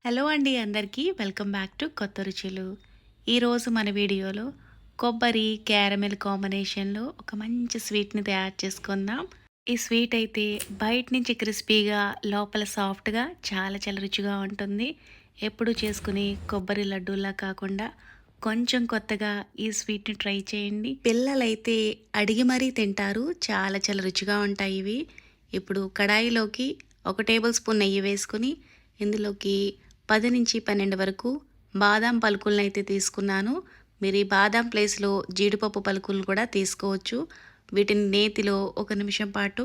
Hello అండి అందరికీ welcome back to కొత్త రుచులు. ఈరోజు మన వీడియోలో కొబ్బరి క్యారమెల్ కాంబినేషన్లో ఒక మంచి స్వీట్ని తయారు చేసుకుందాం. ఈ స్వీట్ అయితే బయట నుంచి క్రిస్పీగా లోపల సాఫ్ట్గా చాలా చాలా రుచిగా ఉంటుంది. ఎప్పుడు చేసుకుని కొబ్బరి లడ్డూలా కాకుండా కొంచెం కొత్తగా ఈ స్వీట్ని ట్రై చేయండి. పిల్లలైతే అడిగి మరీ తింటారు. చాలా చాలా రుచిగా ఉంటాయి ఇవి. ఇప్పుడు కడాయిలోకి 1 టేబుల్ స్పూన్ నెయ్యి వేసుకుని ఇందులోకి 10 నుంచి 12 వరకు బాదాం పలుకులను అయితే తీసుకున్నాను. మీరు ఈ బాదాం ప్లేస్లో జీడిపప్పు పలుకులను కూడా తీసుకోవచ్చు. వీటిని నేతిలో 1 నిమిషం పాటు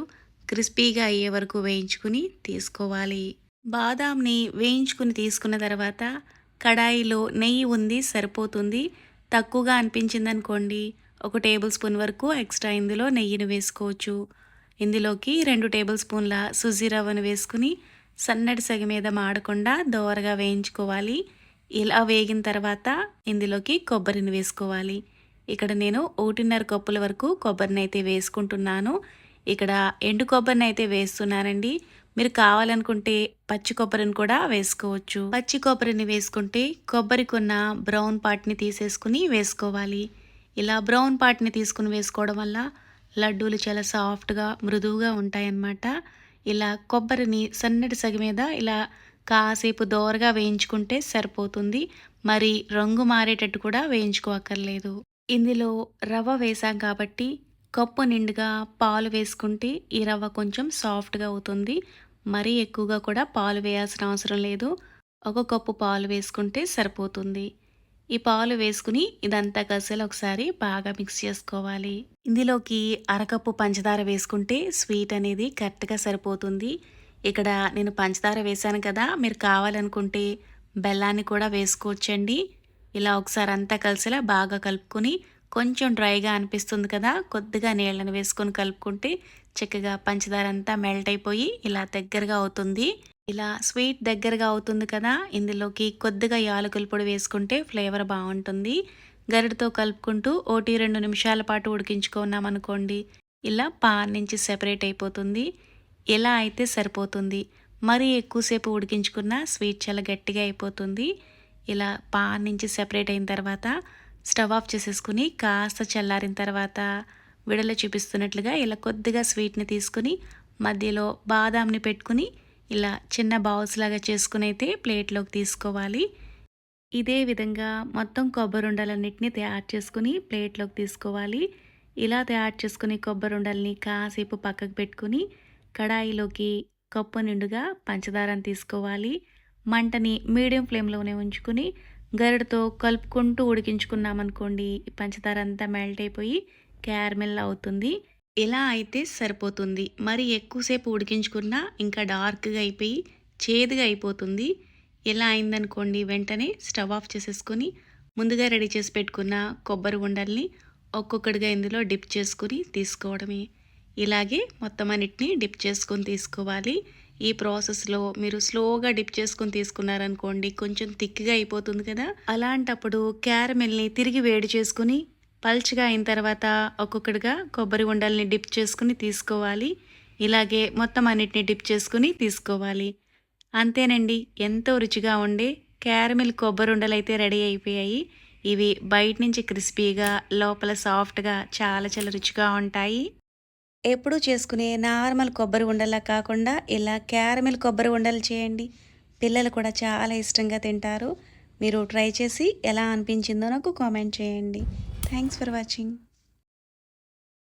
క్రిస్పీగా అయ్యే వరకు వేయించుకుని తీసుకోవాలి. బాదాంని వేయించుకుని తీసుకున్న తర్వాత కడాయిలో నెయ్యి ఉంది సరిపోతుంది. తక్కువగా అనిపించిందనుకోండి 1 టేబుల్ స్పూన్ వరకు ఎక్స్ట్రా ఇందులో నెయ్యిని వేసుకోవచ్చు. ఇందులోకి 2 టేబుల్ స్పూన్ల సుజీ రవ్వను వేసుకుని సన్నటి సెగ మీద మాడకుండా దోరగా వేయించుకోవాలి. ఇలా వేగిన తర్వాత ఇందులోకి కొబ్బరిని వేసుకోవాలి. ఇక్కడ నేను 1.5 కప్పుల వరకు కొబ్బరిని అయితే వేసుకుంటున్నాను. ఇక్కడ ఎండు కొబ్బరిని అయితే వేస్తున్నానండి. మీరు కావాలనుకుంటే పచ్చి కొబ్బరిని కూడా వేసుకోవచ్చు. పచ్చి కొబ్బరిని వేసుకుంటే కొబ్బరికి ఉన్న బ్రౌన్ పార్ట్ని తీసేసుకుని వేసుకోవాలి. ఇలా బ్రౌన్ పార్ట్ని తీసుకుని వేసుకోవడం వల్ల లడ్డూలు చాలా సాఫ్ట్గా మృదువుగా ఉంటాయన్నమాట. ఇలా కొబ్బరిని సన్నటి సగ మీద ఇలా కాసేపు దోరగా వేయించుకుంటే సరిపోతుంది. మరి రంగు మారేటట్టు కూడా వేయించుకోక్కర్లేదు. ఇందులో రవ్వ వేసాం కాబట్టి కప్పు నిండుగా పాలు వేసుకుంటే ఈ రవ్వ కొంచెం సాఫ్ట్గా అవుతుంది. మరీ ఎక్కువగా కూడా పాలు వేయాల్సిన అవసరం లేదు. 1 కప్పు పాలు వేసుకుంటే సరిపోతుంది. ఈ పాలు వేసుకుని ఇదంతా కలిసేలా ఒకసారి బాగా మిక్స్ చేసుకోవాలి. ఇందులోకి 1 కప్పు పంచదార వేసుకుంటే స్వీట్ అనేది కరెక్ట్గా సరిపోతుంది. ఇక్కడ నేను పంచదార వేశాను కదా, మీరు కావాలనుకుంటే బెల్లాన్ని కూడా వేసుకోవచ్చండి. ఇలా ఒకసారి అంతా కలిసేలా బాగా కలుపుకొని కొంచెం డ్రైగా అనిపిస్తుంది కదా, కొద్దిగా నీళ్ళని వేసుకొని కలుపుకుంటే చక్కగా పంచదార అంతా మెల్ట్ అయిపోయి ఇలా దగ్గరగా అవుతుంది. ఇలా స్వీట్ దగ్గరగా అవుతుంది కదా, ఇందులోకి కొద్దిగా యాలకుల పొడి వేసుకుంటే ఫ్లేవర్ బాగుంటుంది. గరిటతో కలుపుకుంటూ 1-2 నిమిషాల పాటు ఉడికించుకున్నాం అనుకోండి, ఇలా పాన్ నుంచి సెపరేట్ అయిపోతుంది. ఇలా అయితే సరిపోతుంది. మరీ ఎక్కువసేపు ఉడికించుకున్న స్వీట్ చాలా గట్టిగా అయిపోతుంది. ఇలా పాన్ నుంచి సెపరేట్ అయిన తర్వాత స్టవ్ ఆఫ్ చేసేసుకుని కాస్త చల్లారిన తర్వాత విడలో చూపిస్తున్నట్లుగా ఇలా కొద్దిగా స్వీట్ని తీసుకుని మధ్యలో బాదాంని పెట్టుకుని ఇలా చిన్న బౌల్స్ లాగా చేసుకుని అయితే ప్లేట్లోకి తీసుకోవాలి. ఇదే విధంగా మొత్తం కొబ్బరి ఉండలన్నిటిని తయారు చేసుకుని ప్లేట్లోకి తీసుకోవాలి. ఇలా తయారు చేసుకుని కొబ్బరి ఉండల్ని కాసేపు పక్కకు పెట్టుకుని కడాయిలోకి కప్పు నిండుగా పంచదారని తీసుకోవాలి. మంటని మీడియం ఫ్లేమ్లోనే ఉంచుకుని గరిటతో కలుపుకుంటూ ఉడికించుకున్నామనుకోండి, పంచదార అంతా మెల్ట్ అయిపోయి క్యారమెల్ అవుతుంది. ఇలా అయితే సరిపోతుంది. మరి ఎక్కువసేపు ఉడికించుకున్నా ఇంకా డార్క్గా అయిపోయి చేదుగా అయిపోతుంది. ఇలా అయిందనుకోండి, వెంటనే స్టవ్ ఆఫ్ చేసేసుకొని ముందుగా రెడీ చేసి పెట్టుకున్న కొబ్బరి ఉండల్ని ఒక్కొక్కటిగా ఇందులో డిప్ చేసుకుని తీసుకోవడమే. ఇలాగే మొత్తం అన్నిటిని డిప్ చేసుకొని తీసుకోవాలి. ఈ ప్రాసెస్లో మీరు స్లోగా డిప్ చేసుకొని తీసుకున్నారనుకోండి, కొంచెం థిక్గా అయిపోతుంది కదా, అలాంటప్పుడు క్యారమెల్ని తిరిగి వేడి చేసుకుని పల్చగా అయిన తర్వాత ఒక్కొక్కటిగా కొబ్బరి ఉండల్ని డిప్ చేసుకుని తీసుకోవాలి. ఇలాగే మొత్తం అన్నిటిని డిప్ చేసుకుని తీసుకోవాలి. అంతేనండి, ఎంతో రుచిగా ఉండే క్యారమెల్ కొబ్బరి ఉండలు అయితే రెడీ అయిపోయాయి. ఇవి బయట నుంచి క్రిస్పీగా లోపల సాఫ్ట్గా చాలా చాలా రుచిగా ఉంటాయి. ఎప్పుడూ చేసుకునే నార్మల్ కొబ్బరి ఉండలా కాకుండా ఇలా క్యారమెల్ కొబ్బరి ఉండలు చేయండి. పిల్లలు కూడా చాలా ఇష్టంగా తింటారు. మీరు ట్రై చేసి ఎలా అనిపించిందో నాకు కామెంట్ చేయండి. Thanks for watching.